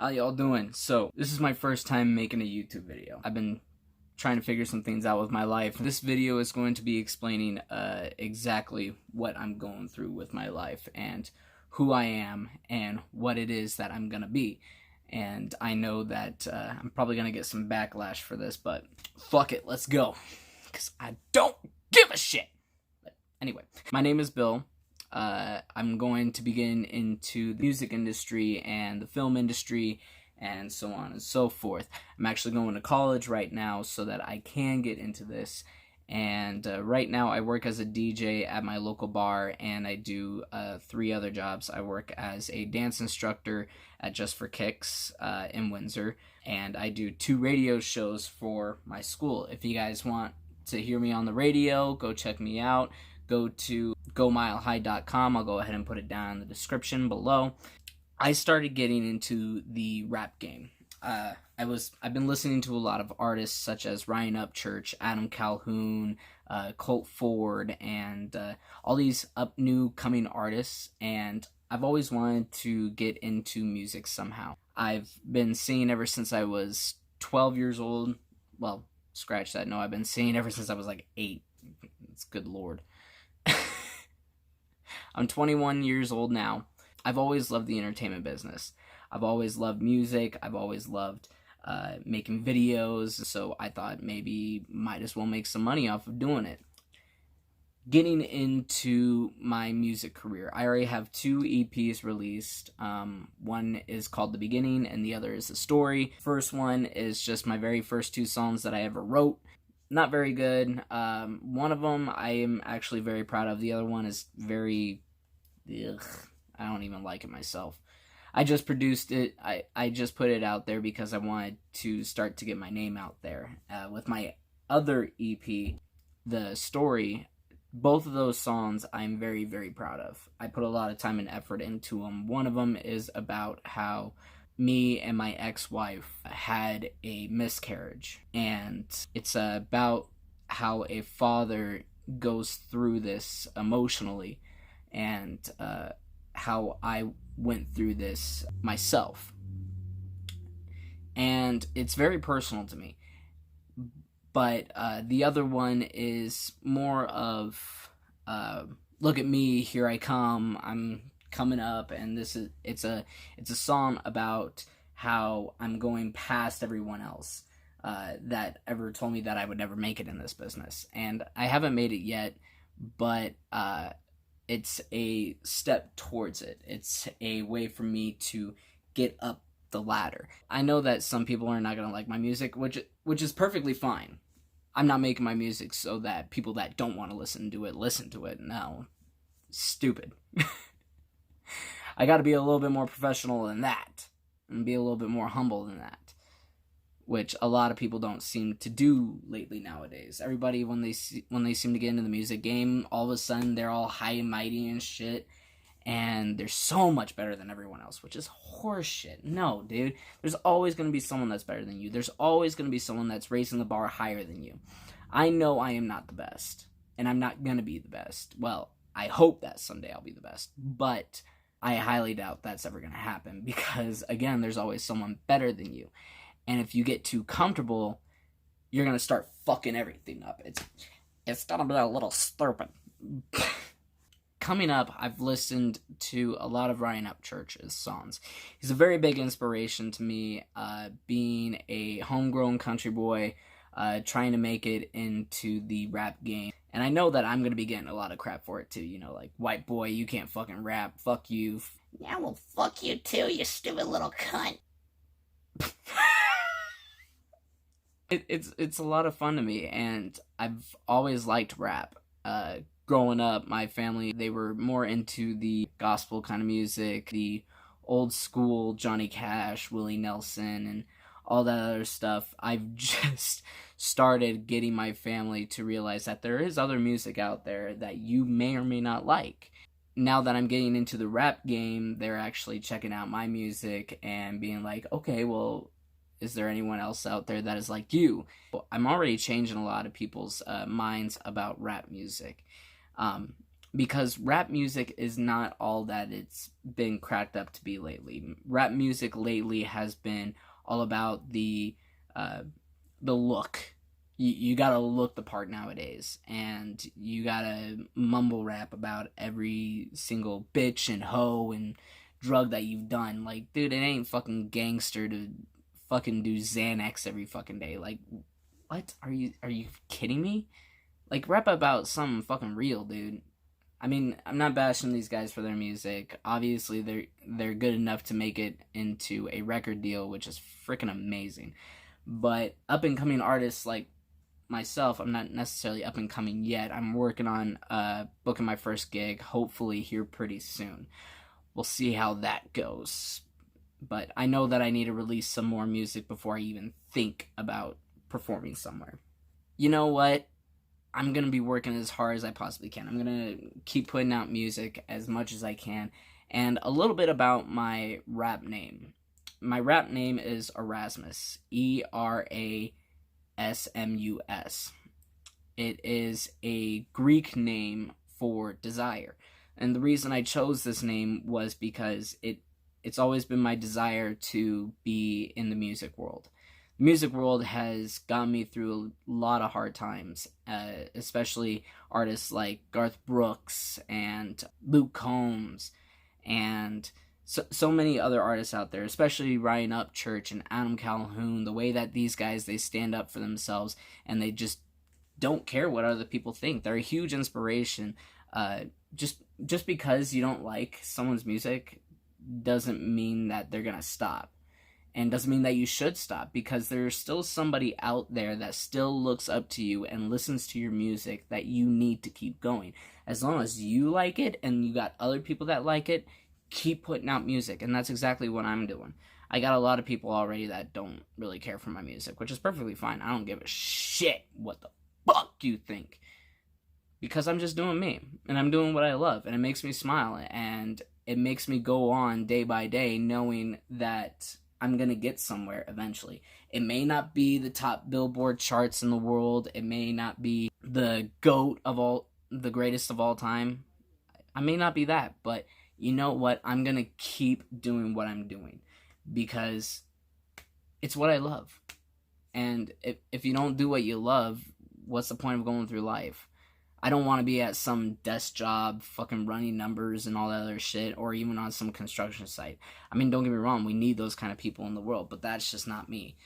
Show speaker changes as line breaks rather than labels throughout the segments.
How y'all doing? So, this is my first time making a YouTube video. I've been trying to figure some things out with my life. This video is going to be explaining exactly what I'm going through with my life and who I am and what it is that I'm gonna be. And I know that I'm probably gonna get some backlash for this, but fuck it, let's go. Because I don't give a shit. But anyway, my name is Bill. I'm going to begin into the music industry and the film industry and so on and so forth. I'm actually going to college right now so that I can get into this. And right now I work as a DJ at my local bar, and I do 3 other jobs. I work as a dance instructor at Just for Kicks in Windsor, and I do 2 radio shows for my school. If you guys want to hear me on the radio, go check me out. Go to GoMileHigh.com. I'll go ahead and put it down in the description below. I started getting into the rap game. I've been listening to a lot of artists such as Ryan Upchurch, Adam Calhoun, Colt Ford, and all these new coming artists, and I've always wanted to get into music somehow. I've been singing ever since I was 12 years old. Well, scratch that. No, I've been singing ever since I was like 8. It's good lord. I'm 21 years old now. I've always loved the entertainment business. I've always loved music. I've always loved making videos. So I thought maybe might as well make some money off of doing it. Getting into my music career, I already have 2 EPs released. One is called The Beginning and the other is The Story. First one is just my very first 2 songs that I ever wrote. Not very good. One of them I am actually very proud of. The other one is very... Ugh, I don't even like it myself. I just produced it. I just put it out there because I wanted to start to get my name out there. With my other EP, The Story, both of those songs I'm very, very proud of. I put a lot of time and effort into them. One of them is about how me and my ex-wife had a miscarriage, and it's about how a father goes through this emotionally, and how I went through this myself. And it's very personal to me. But the other one is more of look at me, here I come, I'm coming up, and it's a song about how I'm going past everyone else that ever told me that I would never make it in this business. And I haven't made it yet, but it's a step towards it. It's a way for me to get up the ladder. I know that some people are not gonna like my music, which is perfectly fine. I'm not making my music so that people that don't want to listen to it. No, stupid. I gotta be a little bit more professional than that, and be a little bit more humble than that, which a lot of people don't seem to do lately nowadays. Everybody, when they seem to get into the music game, all of a sudden they're all high and mighty and shit, and they're so much better than everyone else, which is horseshit. No, dude. There's always going to be someone that's better than you. There's always going to be someone that's raising the bar higher than you. I know I am not the best, and I'm not going to be the best. Well, I hope that someday I'll be the best, but I highly doubt that's ever going to happen because, again, there's always someone better than you. And if you get too comfortable, you're going to start fucking everything up. It's going to be a little stupid. Coming up, I've listened to a lot of Ryan Upchurch's songs. He's a very big inspiration to me, being a homegrown country boy, trying to make it into the rap game. And I know that I'm going to be getting a lot of crap for it too, like, white boy, you can't fucking rap, fuck you.
Yeah, well, fuck you too, you stupid little cunt.
It's a lot of fun to me, and I've always liked rap. Growing up, my family, they were more into the gospel kind of music, the old school Johnny Cash, Willie Nelson, and all that other stuff. I've just started getting my family to realize that there is other music out there that you may or may not like. Now that I'm getting into the rap game, they're actually checking out my music and being like, okay, well, is there anyone else out there that is like you? I'm already changing a lot of people's minds about rap music. because rap music is not all that it's been cracked up to be lately. Rap music lately has been all about the look. You gotta look the part nowadays, and you gotta mumble rap about every single bitch and hoe and drug that you've done. Like, dude, it ain't fucking gangster to fucking do Xanax every fucking day. Like, what? Are you kidding me? Like, rap about something fucking real, dude. I mean, I'm not bashing these guys for their music. Obviously, they're good enough to make it into a record deal, which is freaking amazing. But up and coming artists like myself, I'm not necessarily up and coming yet. I'm working on booking my first gig, hopefully here pretty soon. We'll see how that goes. But I know that I need to release some more music before I even think about performing somewhere. You know what? I'm going to be working as hard as I possibly can. I'm going to keep putting out music as much as I can. And a little bit about my rap name. My rap name is Erasmus. Erasmus. It is a Greek name for desire. And the reason I chose this name was because it's always been my desire to be in the music world. The music world has gotten me through a lot of hard times, especially artists like Garth Brooks and Luke Combs and so many other artists out there, especially Ryan Upchurch and Adam Calhoun. The way that these guys, they stand up for themselves and they just don't care what other people think. They're a huge inspiration. Just because you don't like someone's music doesn't mean that they're gonna stop, and doesn't mean that you should stop, because there's still somebody out there that still looks up to you and listens to your music that you need to keep going. As long as you like it and you got other people that like it, keep putting out music. And that's exactly what I'm doing. I got a lot of people already that don't really care for my music, which is perfectly fine. I don't give a shit what the fuck you think, because I'm just doing me, and I'm doing what I love, and it makes me smile, and it makes me go on day by day knowing that I'm gonna get somewhere eventually. It may not be the top Billboard charts in the world. It may not be the GOAT of all, the greatest of all time. I may not be that, but you know what? I'm gonna keep doing what I'm doing because it's what I love. And if you don't do what you love, what's the point of going through life? I don't want to be at some desk job fucking running numbers and all that other shit, or even on some construction site. I mean, don't get me wrong, we need those kind of people in the world, but that's just not me.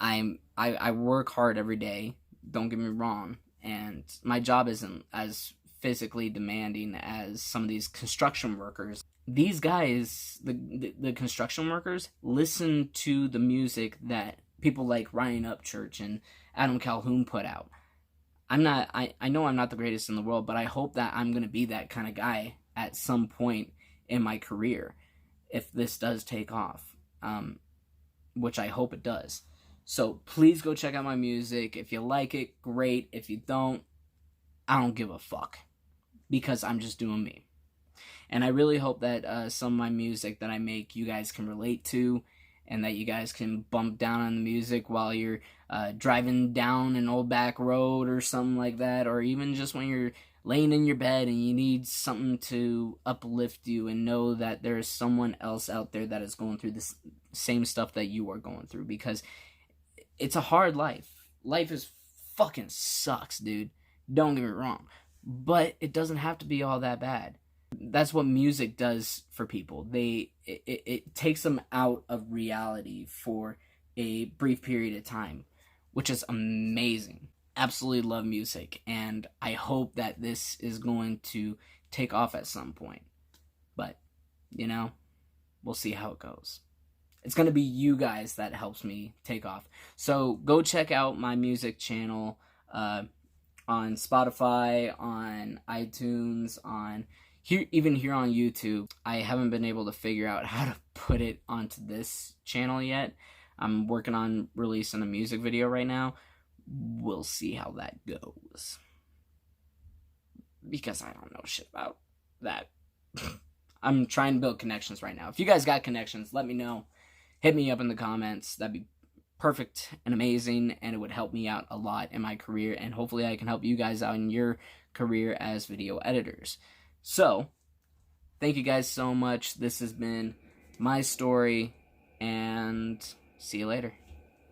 I work hard every day, don't get me wrong, and my job isn't as physically demanding as some of these construction workers. These guys, the construction workers, listen to the music that people like Ryan Upchurch and Adam Calhoun put out. I know I'm not the greatest in the world, but I hope that I'm going to be that kind of guy at some point in my career if this does take off, which I hope it does. So please go check out my music. If you like it, great. If you don't, I don't give a fuck, because I'm just doing me. And I really hope that some of my music that I make you guys can relate to, and that you guys can bump down on the music while you're driving down an old back road or something like that, or even just when you're laying in your bed and you need something to uplift you and know that there is someone else out there that is going through this same stuff that you are going through, because it's a hard life. Life is fucking sucks, dude. Don't get me wrong. But it doesn't have to be all that bad. That's what music does for people. It takes them out of reality for a brief period of time, which is amazing. Absolutely love music, and I hope that this is going to take off at some point. But, you know, we'll see how it goes. It's going to be you guys that helps me take off. So go check out my music channel on Spotify, on iTunes, on here, even here on YouTube. I haven't been able to figure out how to put it onto this channel yet. I'm working on releasing a music video right now. We'll see how that goes, because I don't know shit about that. I'm trying to build connections right now. If you guys got connections, let me know. Hit me up in the comments. That'd be perfect and amazing, and it would help me out a lot in my career, and hopefully I can help you guys out in your career as video editors, So, thank you guys so much. This has been my story, and see you later.